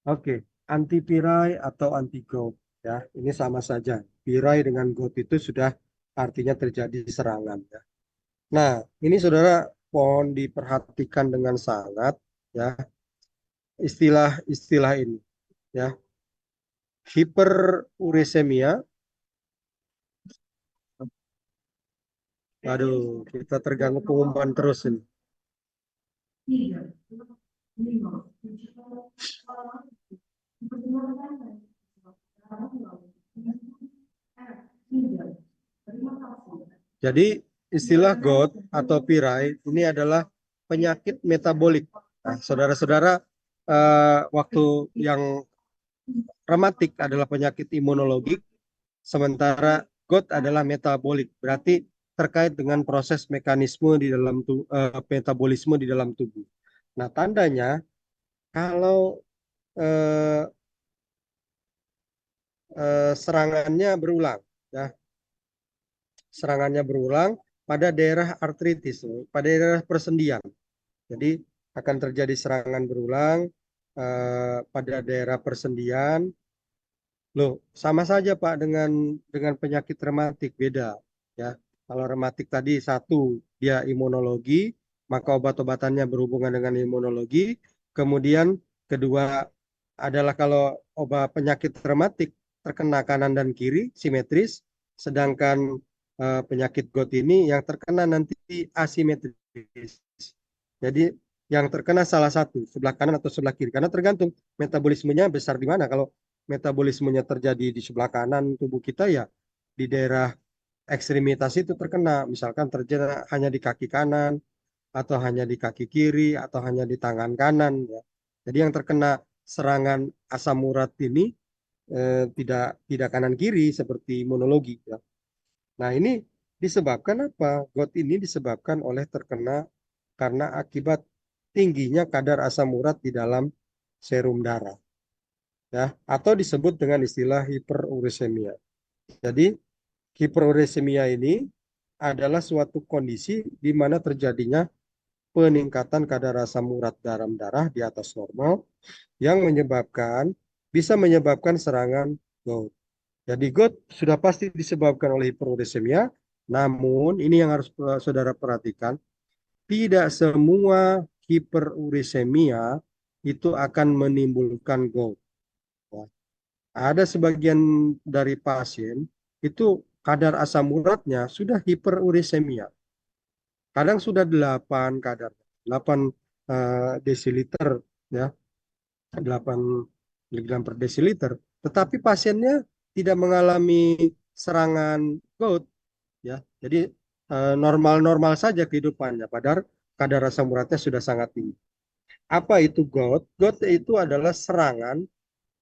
Oke, anti pirai atau anti gout ya, ini sama saja. Pirai dengan gout itu sudah artinya terjadi serangan ya. Nah, ini saudara mohon diperhatikan dengan sangat ya istilah-istilah ini ya. Hiperuremia, aduh, kita terganggu pengumuman terus ini. Jadi istilah GOT atau pirai ini adalah penyakit metabolik. Nah, saudara-saudara, waktu yang rematik adalah penyakit imunologik, sementara GOT adalah metabolik. Berarti terkait dengan proses mekanisme di dalam metabolisme di dalam tubuh. Nah, tandanya kalau eh, serangannya berulang, ya, serangannya berulang pada daerah artritis, pada daerah persendian. Jadi akan terjadi serangan berulang pada daerah persendian. Loh, sama saja Pak dengan penyakit rematik, beda ya. Kalau rematik tadi satu dia imunologi, maka obat-obatannya berhubungan dengan imunologi. Kemudian kedua adalah kalau obat penyakit rematik terkena kanan dan kiri simetris, sedangkan penyakit GOT ini yang terkena nanti asimetris. Jadi yang terkena salah satu, sebelah kanan atau sebelah kiri, karena tergantung metabolismenya besar di mana. Kalau metabolismenya terjadi di sebelah kanan tubuh kita ya di daerah ekstremitas itu terkena, misalkan terjadi hanya di kaki kanan atau hanya di kaki kiri atau hanya di tangan kanan ya. Jadi yang terkena serangan asam urat ini tidak tidak kanan kiri seperti imunologi ya. Nah, ini disebabkan apa? GOT ini disebabkan oleh terkena karena akibat tingginya kadar asam urat di dalam serum darah ya, atau disebut dengan istilah hiperuremia. Jadi hiperuremia ini adalah suatu kondisi di mana terjadinya peningkatan kadar asam urat dalam darah di atas normal yang bisa menyebabkan serangan gout. Jadi GOT sudah pasti disebabkan oleh hiperuremia, namun ini yang harus saudara perhatikan, tidak semua hiperuremia itu akan menimbulkan gout. Ada sebagian dari pasien itu kadar asam uratnya sudah hiperuremia. Kadang sudah 8 kadar, 8 desiliter ya, 8 miligram per desiliter. Tetapi pasiennya tidak mengalami serangan gout ya. Jadi normal-normal saja kehidupannya padahal kadar asam uratnya sudah sangat tinggi. Apa itu gout? Gout itu adalah serangan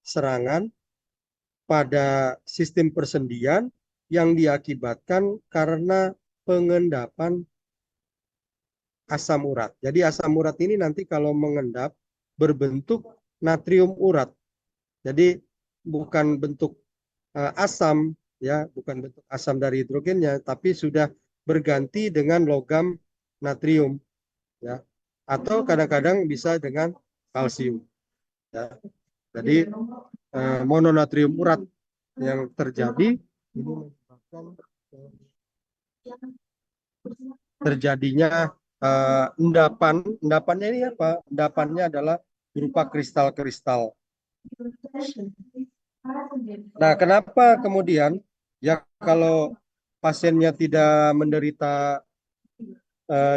serangan pada sistem persendian yang diakibatkan karena pengendapan asam urat. Jadi asam urat ini nanti kalau mengendap berbentuk natrium urat. Jadi bukan bentuk asam ya, bukan bentuk asam dari hidrogennya, tapi sudah berganti dengan logam natrium ya. Atau kadang-kadang bisa dengan kalsium ya. Jadi mononatrium urat yang terjadi ini menyebabkan terjadinya endapan. Endapannya ini apa? Endapannya adalah berupa kristal-kristal. Nah, kenapa kemudian ya kalau pasiennya tidak menderita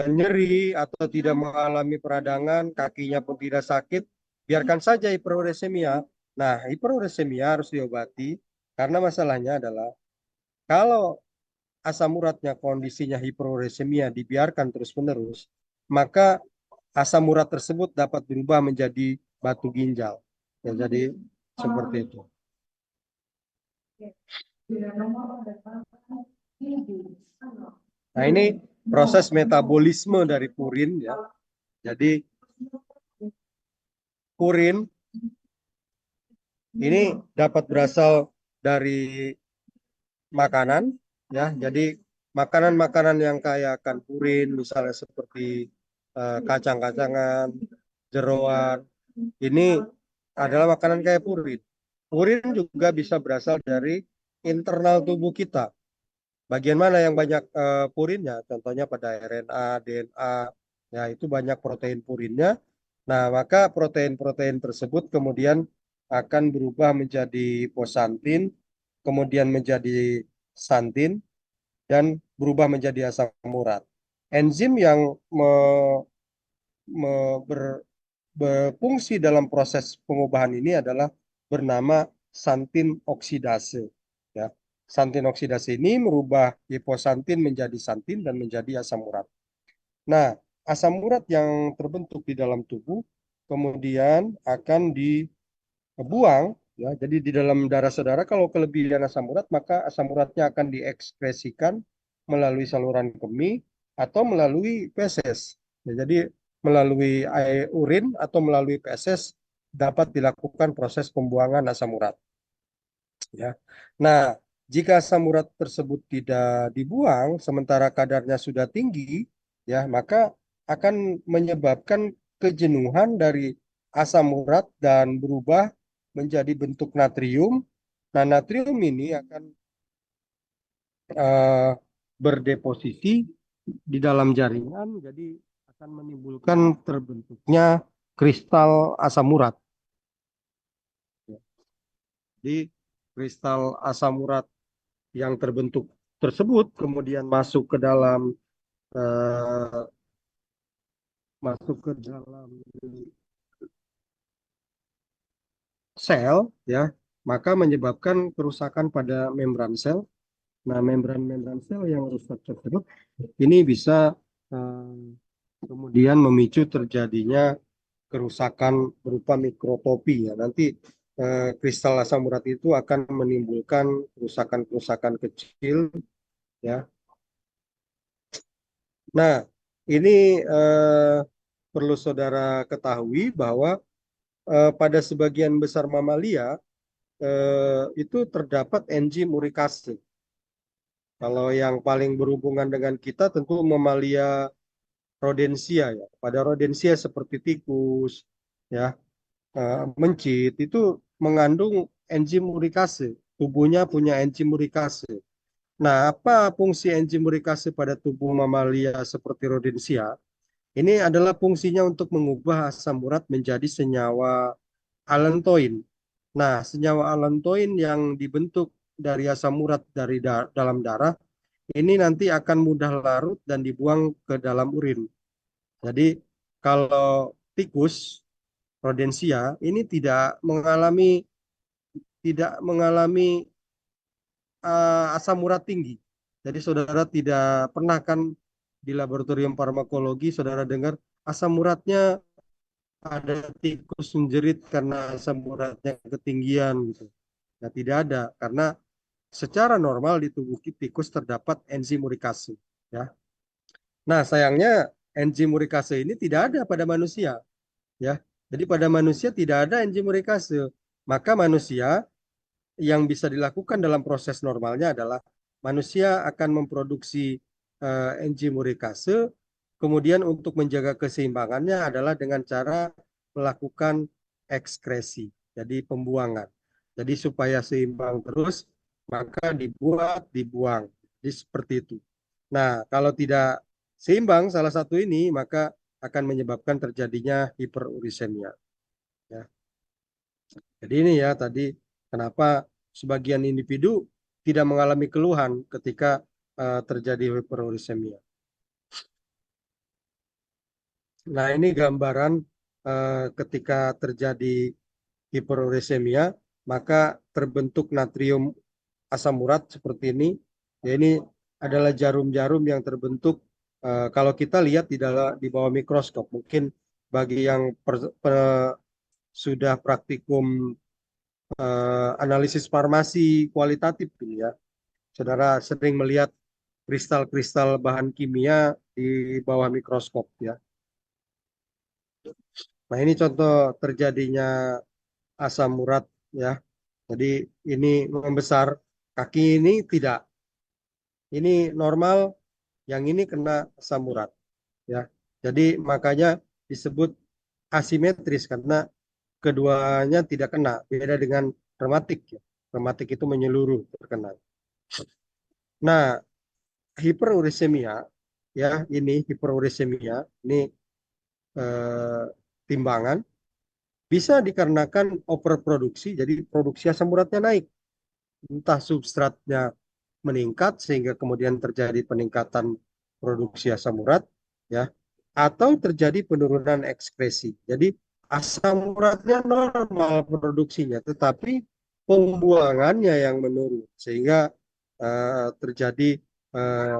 nyeri atau tidak mengalami peradangan, kakinya pun tidak sakit, biarkan saja hiperuremia. Nah, hiperuremia harus diobati karena masalahnya adalah kalau asam uratnya kondisinya hiperuremia dibiarkan terus-menerus, maka asam urat tersebut dapat berubah menjadi batu ginjal. Ya, jadi seperti itu. Nah, ini proses metabolisme dari purin ya. Jadi purin ini dapat berasal dari makanan ya. Jadi makanan-makanan yang kaya akan purin misalnya seperti kacang-kacangan, jeroan. Ini adalah makanan kayak purin. Purin juga bisa berasal dari internal tubuh kita. Bagian mana yang banyak purinnya? Contohnya pada RNA, DNA, ya itu banyak protein purinnya. Nah, maka protein-protein tersebut kemudian akan berubah menjadi posantin, kemudian menjadi santin, dan berubah menjadi asam urat. Enzim yang berfungsi dalam proses pengubahan ini adalah bernama santin oksidase. Ya. Santin oksidase ini merubah hiposantin menjadi santin dan menjadi asam urat. Nah, asam urat yang terbentuk di dalam tubuh kemudian akan dibuang, ya. Jadi di dalam darah saudara kalau kelebihan asam urat maka asam uratnya akan diekskresikan melalui saluran kemih atau melalui feses. Ya, jadi melalui air urin atau melalui feses dapat dilakukan proses pembuangan asam urat, ya. Nah, jika asam urat tersebut tidak dibuang sementara kadarnya sudah tinggi, ya, maka akan menyebabkan kejenuhan dari asam urat dan berubah menjadi bentuk natrium. Nah, natrium ini akan eh, berdeposisi di dalam jaringan, jadi akan menimbulkan terbentuknya kristal asam urat. Jadi kristal asam urat yang terbentuk tersebut kemudian eh, masuk ke dalam sel, ya, maka menyebabkan kerusakan pada membran sel. Nah, membran-membran sel yang rusak tersebut ini bisa eh, kemudian memicu terjadinya kerusakan berupa mikrotopi, ya. Nanti kristal asam urat itu akan menimbulkan kerusakan-kerusakan kecil, ya. Nah, ini eh, perlu saudara ketahui bahwa pada sebagian besar mamalia itu terdapat enzim urikase. Kalau yang paling berhubungan dengan kita tentu mamalia rodensia, ya. Pada rodensia seperti tikus, ya, mencit itu mengandung enzim urikase. Tubuhnya punya enzim urikase. Nah, apa fungsi enzim urikase pada tubuh mamalia seperti rodensia? Ini adalah fungsinya untuk mengubah asam urat menjadi senyawa alantoin. Nah, senyawa alantoin yang dibentuk dari asam urat dari dalam darah ini nanti akan mudah larut dan dibuang ke dalam urin. Jadi, kalau tikus rodensia ini tidak mengalami asam urat tinggi. Jadi saudara tidak pernah kan di laboratorium farmakologi saudara dengar asam uratnya ada tikus menjerit karena asam uratnya ketinggian gitu. Ya, tidak ada karena secara normal di tubuh tikus terdapat enzim urikase, ya. Nah, sayangnya enzim urikase ini tidak ada pada manusia, ya. Jadi pada manusia tidak ada enzim urikase. Maka manusia yang bisa dilakukan dalam proses normalnya adalah manusia akan memproduksi enzim urikase, kemudian untuk menjaga keseimbangannya adalah dengan cara melakukan ekskresi, jadi pembuangan. Jadi supaya seimbang terus, maka dibuang. Jadi seperti itu. Nah, kalau tidak seimbang salah satu ini, maka akan menyebabkan terjadinya hiperurisemia. Ya. Jadi ini ya tadi kenapa sebagian individu tidak mengalami keluhan ketika terjadi hiperurisemia. Nah, ini gambaran ketika terjadi hiperurisemia, maka terbentuk natrium asam urat seperti ini. Ya, ini adalah jarum-jarum yang terbentuk kalau kita lihat di bawah mikroskop. Mungkin bagi yang sudah praktikum analisis farmasi kualitatif ini, ya. Saudara sering melihat kristal-kristal bahan kimia di bawah mikroskop, ya. Nah, ini contoh terjadinya asam urat, ya. Jadi ini membesar, kaki ini tidak. Ini normal, yang ini kena asam urat, ya. Jadi makanya disebut asimetris karena keduanya tidak kena. Beda dengan rematik ya. Rematik itu menyeluruh terkena. Nah, hiperurisemia ya, ini hiperurisemia, ini eh, timbangan bisa dikarenakan overproduksi, jadi produksi asam uratnya naik. Entah substratnya meningkat sehingga kemudian terjadi peningkatan produksi asam urat ya, atau terjadi penurunan ekskresi. Jadi asam uratnya normal produksinya, tetapi pembuangannya yang menurun sehingga terjadi eh,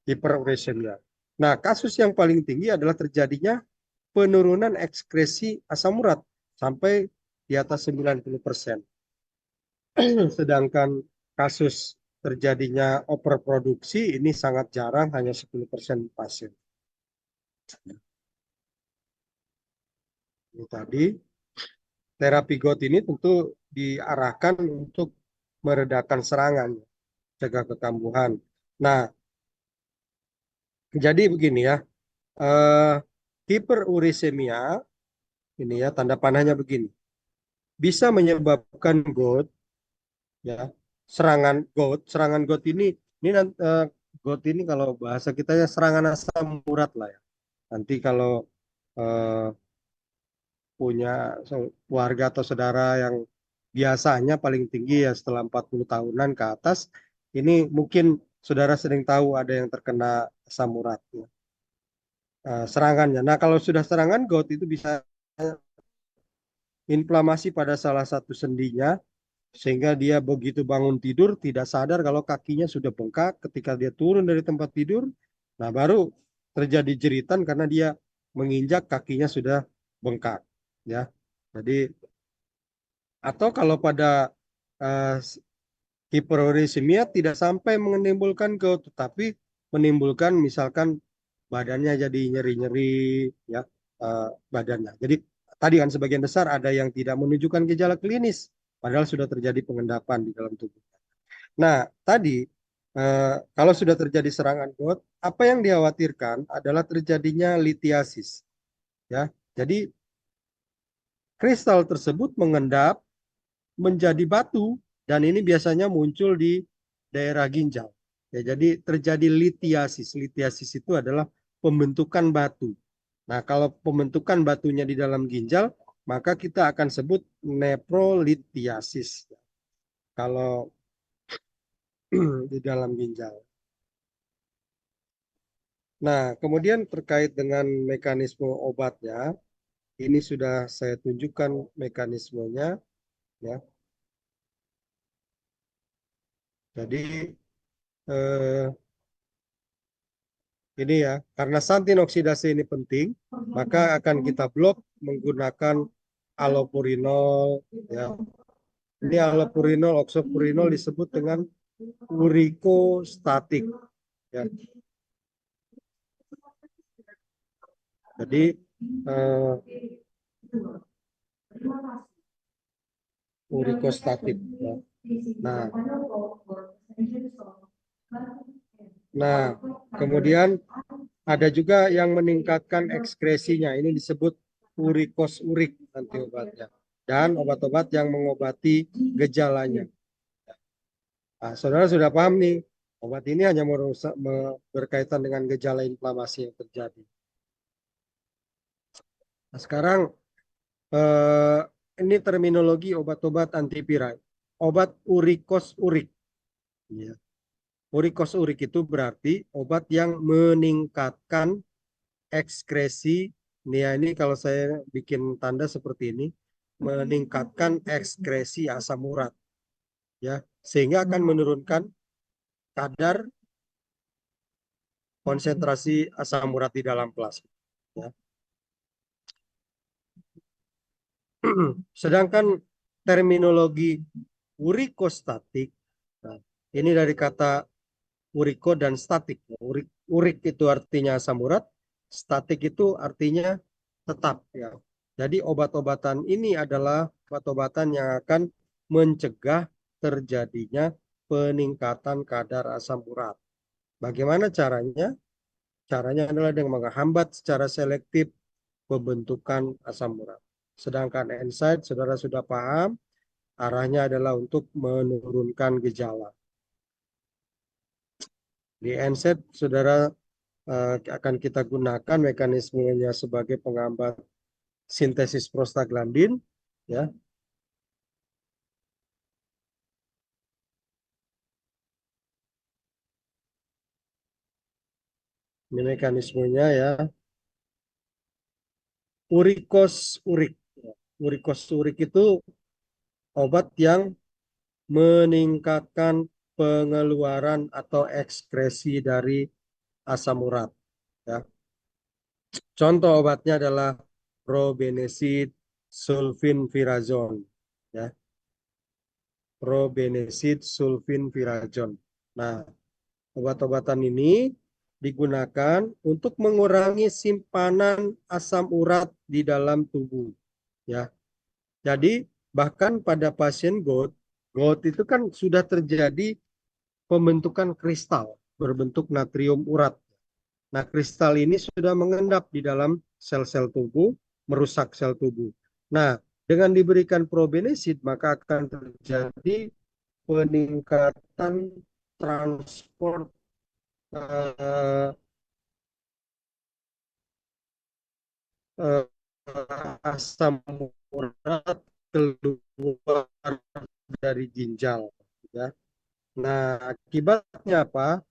hiperuremia. Nah, kasus yang paling tinggi adalah terjadinya penurunan ekskresi asam urat sampai di atas 90%. Sedangkan kasus terjadinya overproduksi ini sangat jarang, hanya 10% pasien. Ini tadi terapi GOT ini tentu diarahkan untuk meredakan serangan, cegah kekambuhan. Nah, jadi begini ya, eh, hiperurisemia ini ya tanda panahnya begini, bisa menyebabkan GOT ya, serangan GOT ini GOT ini kalau bahasa kita ya serangan asam urat lah ya. Nanti kalau eh, punya keluarga atau saudara yang biasanya paling tinggi ya setelah 40 tahunan ke atas, ini mungkin saudara sering tahu ada yang terkena asam urat ya. Serangannya. Nah, kalau sudah serangan gout itu bisa inflamasi pada salah satu sendinya sehingga dia begitu bangun tidur tidak sadar kalau kakinya sudah bengkak. Ketika dia turun dari tempat tidur, nah baru terjadi jeritan karena dia menginjak kakinya sudah bengkak ya. Jadi atau kalau pada uh, hiperurisemia tidak sampai menimbulkan gout, tetapi menimbulkan misalkan badannya jadi nyeri-nyeri ya, badannya. Jadi tadi kan sebagian besar ada yang tidak menunjukkan gejala klinis, padahal sudah terjadi pengendapan di dalam tubuh. Nah, tadi kalau sudah terjadi serangan gout, apa yang dikhawatirkan adalah terjadinya litiasis. Ya, jadi kristal tersebut mengendap menjadi batu dan ini biasanya muncul di daerah ginjal. Ya, jadi terjadi litiasis. Litiasis itu adalah pembentukan batu. Nah, kalau pembentukan batunya di dalam ginjal, maka kita akan sebut nefrolitiasis. Kalau di dalam ginjal. Nah, kemudian terkait dengan mekanisme obatnya, ini sudah saya tunjukkan mekanismenya, ya. Jadi eh, ini ya, karena santin oksidasi ini penting, maka akan kita blok menggunakan allopurinol, ya. Ini allopurinol, oksopurinol disebut dengan urikostatik, ya. Jadi eh, urikostatik, ya. Nah, nah, kemudian ada juga yang meningkatkan ekskresinya. Ini disebut urikos urik nanti obatnya. Dan obat-obat yang mengobati gejalanya. Nah, saudara sudah paham nih, obat ini hanya berkaitan dengan gejala inflamasi yang terjadi. Nah, sekarang eh, ini terminologi obat-obat antiviral. Obat urikos urik. Ya. Urikos urik itu berarti obat yang meningkatkan ekskresi. Nih ya, ini kalau saya bikin tanda seperti ini, meningkatkan ekskresi asam urat, ya, sehingga akan menurunkan kadar konsentrasi asam urat di dalam plasma. Ya. Sedangkan terminologi urikostatik, nah, ini dari kata uriko dan statik. Urik itu artinya asam urat, statik itu artinya tetap. Ya. Jadi obat-obatan ini adalah obat-obatan yang akan mencegah terjadinya peningkatan kadar asam urat. Bagaimana caranya? Caranya adalah dengan menghambat secara selektif pembentukan asam urat. Sedangkan NSAID saudara sudah paham, arahnya adalah untuk menurunkan gejala. Di NSAID saudara akan kita gunakan mekanismenya sebagai penghambat sintesis prostaglandin, ya. Ini mekanismenya ya. Urikos urik. Urikos urik itu obat yang meningkatkan pengeluaran atau ekskresi dari asam urat. Ya. Contoh obatnya adalah probenesid, sulfinvirazon. Ya. Probenesid, sulfinvirazon. Nah, obat-obatan ini digunakan untuk mengurangi simpanan asam urat di dalam tubuh. Ya, jadi bahkan pada pasien GOUT, GOUT itu kan sudah terjadi pembentukan kristal berbentuk natrium urat. Nah, kristal ini sudah mengendap di dalam sel-sel tubuh, merusak sel tubuh. Nah, dengan diberikan probenesid maka akan terjadi peningkatan transport eh, asam urat keluar dari ginjal, ya. Nah, akibatnya apa?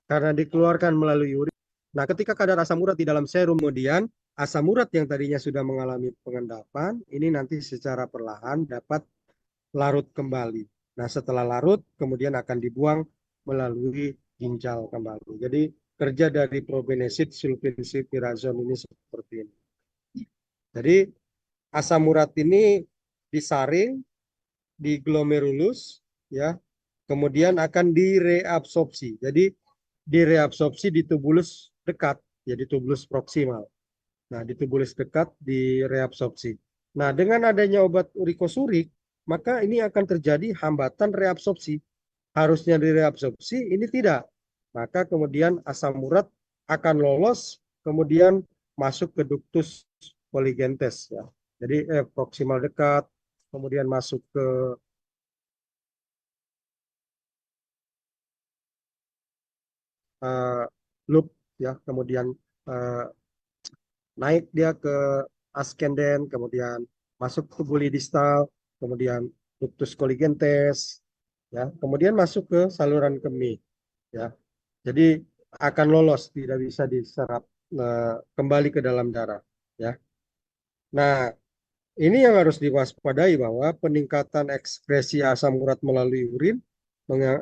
Karena dikeluarkan melalui urin. Nah, ketika kadar asam urat di dalam serum, kemudian asam urat yang tadinya sudah mengalami pengendapan, ini nanti secara perlahan dapat larut kembali. Nah, setelah larut, kemudian akan dibuang melalui ginjal kembali. Jadi, kerja dari probenesid, sulfensifirazon ini seperti ini. Jadi, asam urat ini disaring di glomerulus, ya, kemudian akan direabsorpsi. Jadi direabsorpsi di tubulus dekat, ya di tubulus proksimal. Nah, di tubulus dekat direabsorpsi. Nah, dengan adanya obat urikosurik, maka ini akan terjadi hambatan reabsorpsi. Harusnya direabsorpsi, ini tidak. Maka kemudian asam urat akan lolos, kemudian masuk ke ductus polygentes, ya. Jadi proksimal dekat, kemudian masuk ke uh, loop, ya, kemudian uh, naik dia ke ascendent, kemudian masuk ke buli distal, kemudian ductus colligentes, ya, kemudian masuk ke saluran kemih, ya. Jadi akan lolos, tidak bisa diserap kembali ke dalam darah, ya. Nah, ini yang harus diwaspadai bahwa peningkatan ekskresi asam urat melalui urin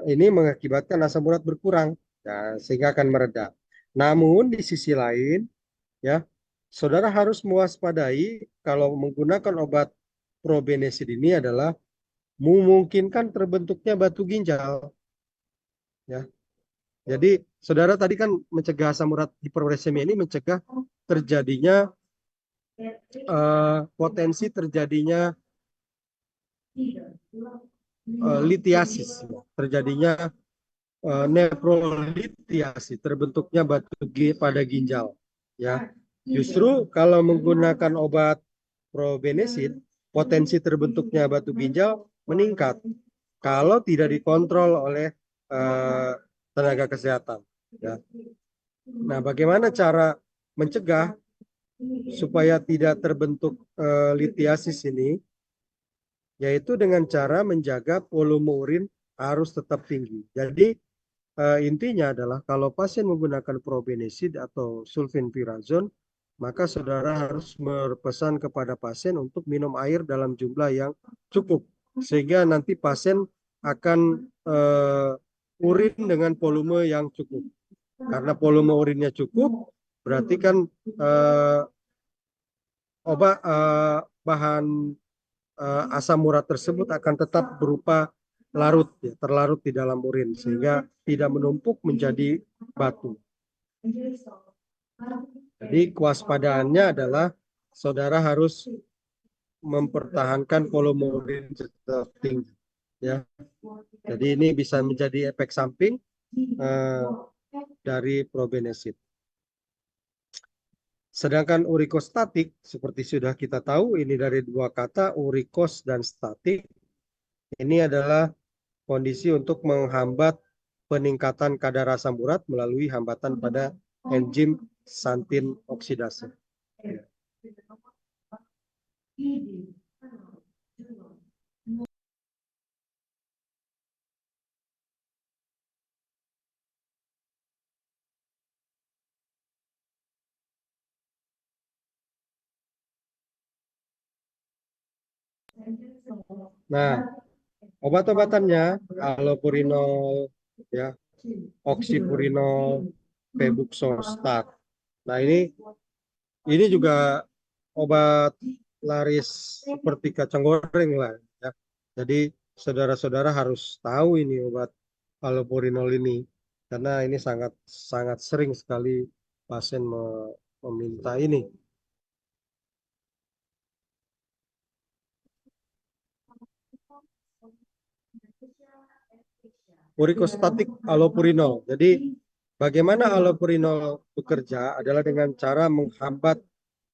ini mengakibatkan asam urat berkurang, ya, sehingga akan mereda. Namun di sisi lain, ya, saudara harus mewaspadai kalau menggunakan obat probenesid ini adalah memungkinkan terbentuknya batu ginjal, ya. Jadi saudara tadi kan mencegah asam urat hiperuremia ini mencegah terjadinya potensi terjadinya litiasis, terjadinya nefrolitiasi, terbentuknya batu pada ginjal, ya. Justru kalau menggunakan obat probenesid, potensi terbentuknya batu ginjal meningkat kalau tidak dikontrol oleh uh, tenaga kesehatan, ya. Nah, bagaimana cara mencegah supaya tidak terbentuk litiasis ini? Yaitu dengan cara menjaga volume urin harus tetap tinggi. Jadi intinya adalah kalau pasien menggunakan probenesid atau sulfenpirazon, maka saudara harus berpesan kepada pasien untuk minum air dalam jumlah yang cukup, sehingga nanti pasien akan urin dengan volume yang cukup. Karena volume urinnya cukup, berarti kan obat bahan asam urat tersebut akan tetap berupa larut, ya, terlarut di dalam urin sehingga tidak menumpuk menjadi batu. Jadi kewaspadaannya adalah saudara harus mempertahankan volume urin tetap tinggi, ya. Jadi ini bisa menjadi efek samping dari probenesid. Sedangkan urikostatik, seperti sudah kita tahu, ini dari dua kata, urikos dan statik. Ini adalah kondisi untuk menghambat peningkatan kadar asam urat melalui hambatan pada enzim santin oksidase. Nah, obat-obatannya allopurinol, ya, oxipurinol, febuxostat. Nah, ini juga obat laris seperti kacang goreng lah, ya. Jadi saudara-saudara harus tahu ini obat allopurinol ini karena ini sangat sangat sering sekali pasien meminta ini. Urikostatik allopurinol. Jadi bagaimana allopurinol bekerja adalah dengan cara menghambat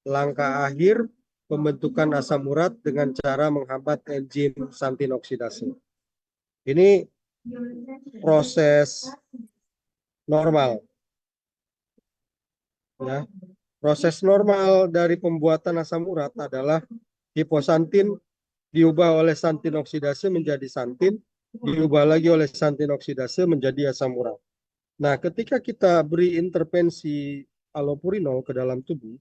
langkah akhir pembentukan asam urat dengan cara menghambat enzim santin oksidase. Ini proses normal, ya. Proses normal dari pembuatan asam urat adalah hiposantin diubah oleh santin oksidase menjadi santin, diubah lagi oleh santin oksidase menjadi asam urat. Nah, ketika kita beri intervensi allopurinol ke dalam tubuh,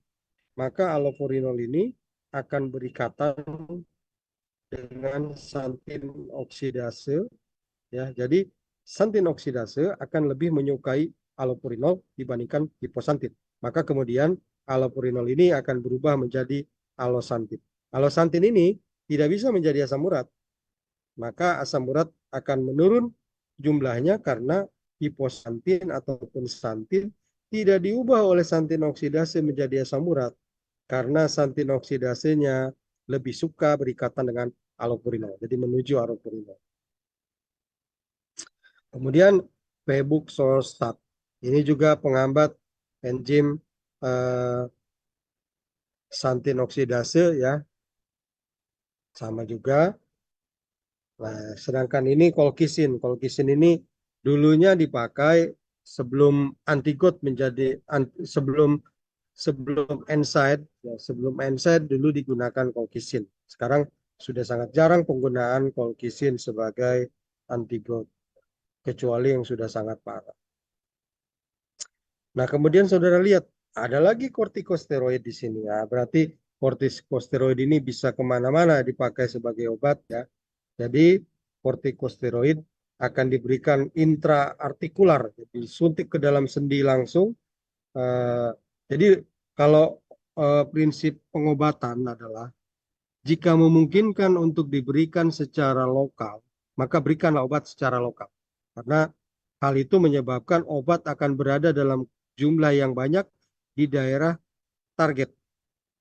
maka allopurinol ini akan berikatan dengan santin oksidase, ya. Jadi santin oksidase akan lebih menyukai allopurinol dibandingkan hiposantin. Maka kemudian allopurinol ini akan berubah menjadi allosantin. Allosantin ini tidak bisa menjadi asam urat, maka asam urat akan menurun jumlahnya karena hiposantin ataupun santin tidak diubah oleh santin oksidase menjadi asam urat karena santin oksidasenya lebih suka berikatan dengan allopurinol. Jadi menuju allopurinol. Kemudian febuxostat. Ini juga penghambat enzim santin oksidase, ya. Sama juga. Nah, sedangkan ini kolkisin. Kolkisin ini dulunya dipakai sebelum antigot menjadi sebelum sebelum NSAID, ya, sebelum NSAID dulu digunakan kolkisin. Sekarang sudah sangat jarang penggunaan kolkisin sebagai antigot, kecuali yang sudah sangat parah. Nah, kemudian saudara lihat ada lagi kortikosteroid di sini, ya. Berarti kortikosteroid ini bisa kemana-mana dipakai sebagai obat, ya. Jadi kortikosteroid akan diberikan intraartikular, jadi suntik ke dalam sendi langsung. Jadi kalau prinsip pengobatan adalah jika memungkinkan untuk diberikan secara lokal, maka berikanlah obat secara lokal. Karena hal itu menyebabkan obat akan berada dalam jumlah yang banyak di daerah target.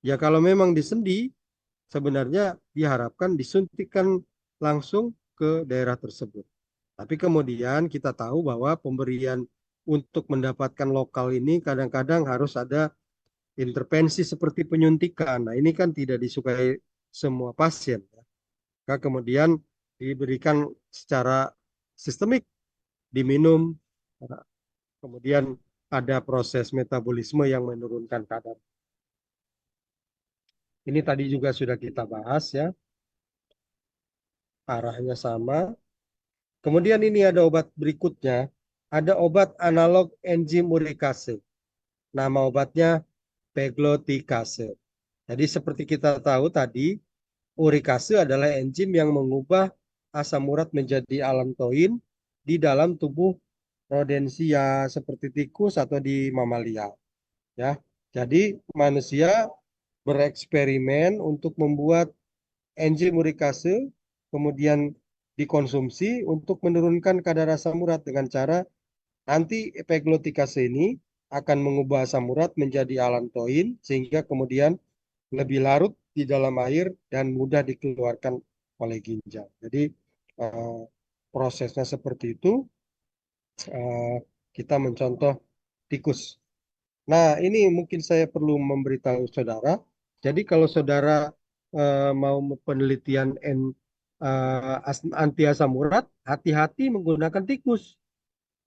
Ya kalau memang di sendi, sebenarnya diharapkan disuntikkan langsung ke daerah tersebut. Tapi kemudian kita tahu bahwa pemberian untuk mendapatkan lokal ini kadang-kadang harus ada intervensi seperti penyuntikan. Nah, ini kan tidak disukai semua pasien. Maka kemudian diberikan secara sistemik, diminum, kemudian ada proses metabolisme yang menurunkan kadar. Ini tadi juga sudah kita bahas, ya. Arahnya sama. Kemudian ini ada obat berikutnya. Ada obat analog enzim urikase. Nama obatnya peglotikase. Jadi seperti kita tahu tadi, urikase adalah enzim yang mengubah asam urat menjadi alantoin di dalam tubuh rodensia seperti tikus atau di mamalia, ya. Jadi manusia bereksperimen untuk membuat enzim urikase, kemudian dikonsumsi untuk menurunkan kadar asam urat dengan cara anti-epiglutikase ini akan mengubah asam urat menjadi alantoin sehingga kemudian lebih larut di dalam air dan mudah dikeluarkan oleh ginjal. Jadi eh, prosesnya seperti itu. Kita mencontoh tikus. Nah, ini mungkin saya perlu memberitahu saudara. Jadi kalau saudara mau penelitian anti asam urat, hati-hati menggunakan tikus,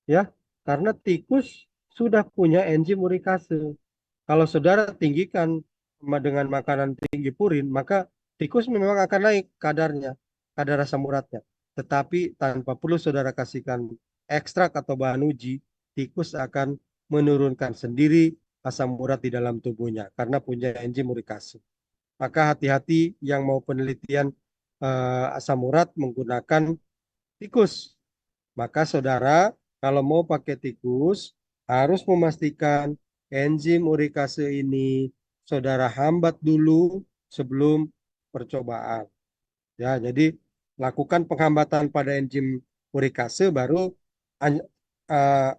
ya, karena tikus sudah punya enzim urikase. Kalau saudara tinggikan dengan makanan tinggi purin, maka tikus memang akan naik kadarnya, kadar asam uratnya. Tetapi tanpa perlu saudara kasihkan ekstrak atau bahan uji, tikus akan menurunkan sendiri asam urat di dalam tubuhnya karena punya enzim urikase. Maka hati-hati yang mau penelitian asam urat menggunakan tikus. Maka saudara kalau mau pakai tikus harus memastikan enzim urikase ini saudara hambat dulu sebelum percobaan. Ya, jadi lakukan penghambatan pada enzim urikase baru an- eh,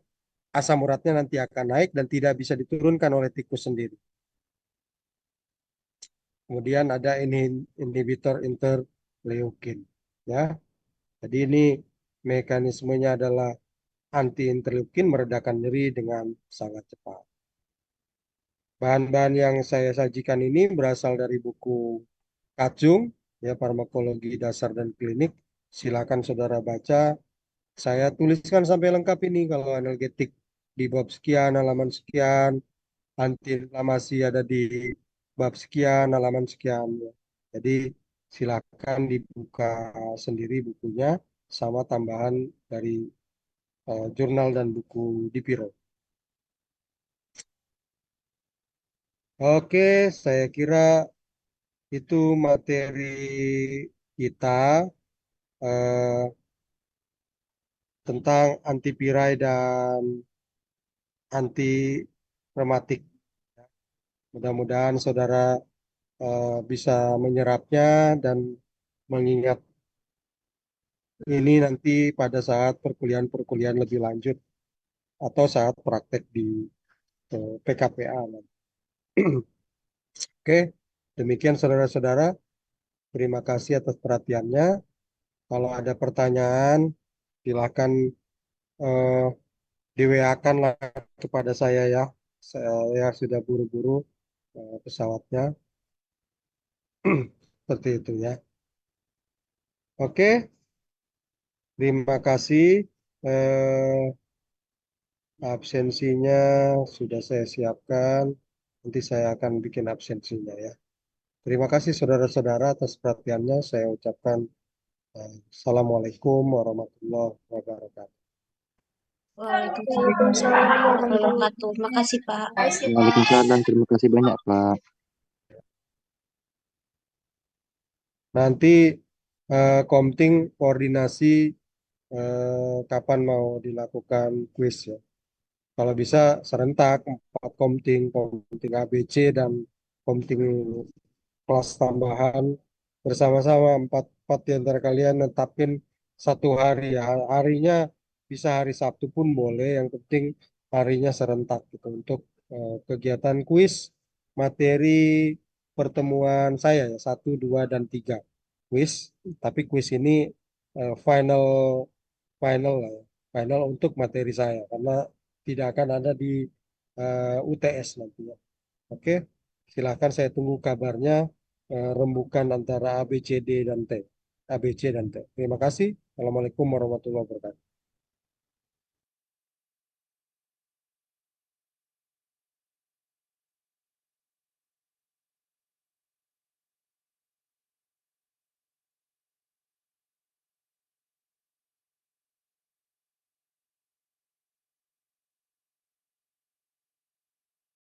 asam uratnya nanti akan naik dan tidak bisa diturunkan oleh tikus sendiri. Kemudian ada inhibitor interleukin. Ya, jadi ini mekanismenya adalah anti interleukin meredakan nyeri dengan sangat cepat. Bahan-bahan yang saya sajikan ini berasal dari buku Kacung, ya, Farmakologi Dasar dan Klinik. Silakan saudara baca. Saya tuliskan sampai lengkap ini kalau analgetik di bab sekian, halaman sekian, anti inflamasi ada di bab sekian, halaman sekian. Ya. Jadi silakan dibuka sendiri bukunya sama tambahan dari jurnal dan buku Dipiro. Oke, saya kira itu materi kita eh, tentang antipirai dan anti rematik. Mudah-mudahan saudara bisa menyerapnya dan mengingat ini nanti pada saat perkuliahan-perkuliahan lebih lanjut atau saat praktek di PKPA nanti. Oke, demikian saudara-saudara. Terima kasih atas perhatiannya. Kalau ada pertanyaan, silakan eh, di-WA-kan lah kepada saya ya. Saya sudah buru-buru pesawatnya. Seperti itu ya. Oke, terima kasih. Eh, Absensinya sudah saya siapkan. Nanti saya akan bikin absensinya ya. Terima kasih saudara-saudara atas perhatiannya. Saya ucapkan Assalamualaikum warahmatullahi wabarakatuh. Waalaikumsalam warahmatullahi wabarakatuh. Makasih, Pak. Waalaikumsalam, terima kasih banyak, Pak. Nanti Komting koordinasi kapan mau dilakukan kuis ya. Kalau bisa serentak 4 Komting, Komting ABC dan Komting kelas tambahan bersama-sama empat di antara kalian netapin satu hari ya. Harinya bisa hari Sabtu pun boleh. Yang penting harinya serentak gitu untuk kegiatan kuis materi pertemuan saya ya 1, 2, dan 3 kuis. Tapi kuis ini final final lah ya. Final untuk materi saya karena tidak akan ada di UTS nantinya. Oke, silakan saya tunggu kabarnya rembukan antara A, B, C, D, dan T. A, B, C, dan T. Terima kasih. Assalamualaikum warahmatullahi wabarakatuh.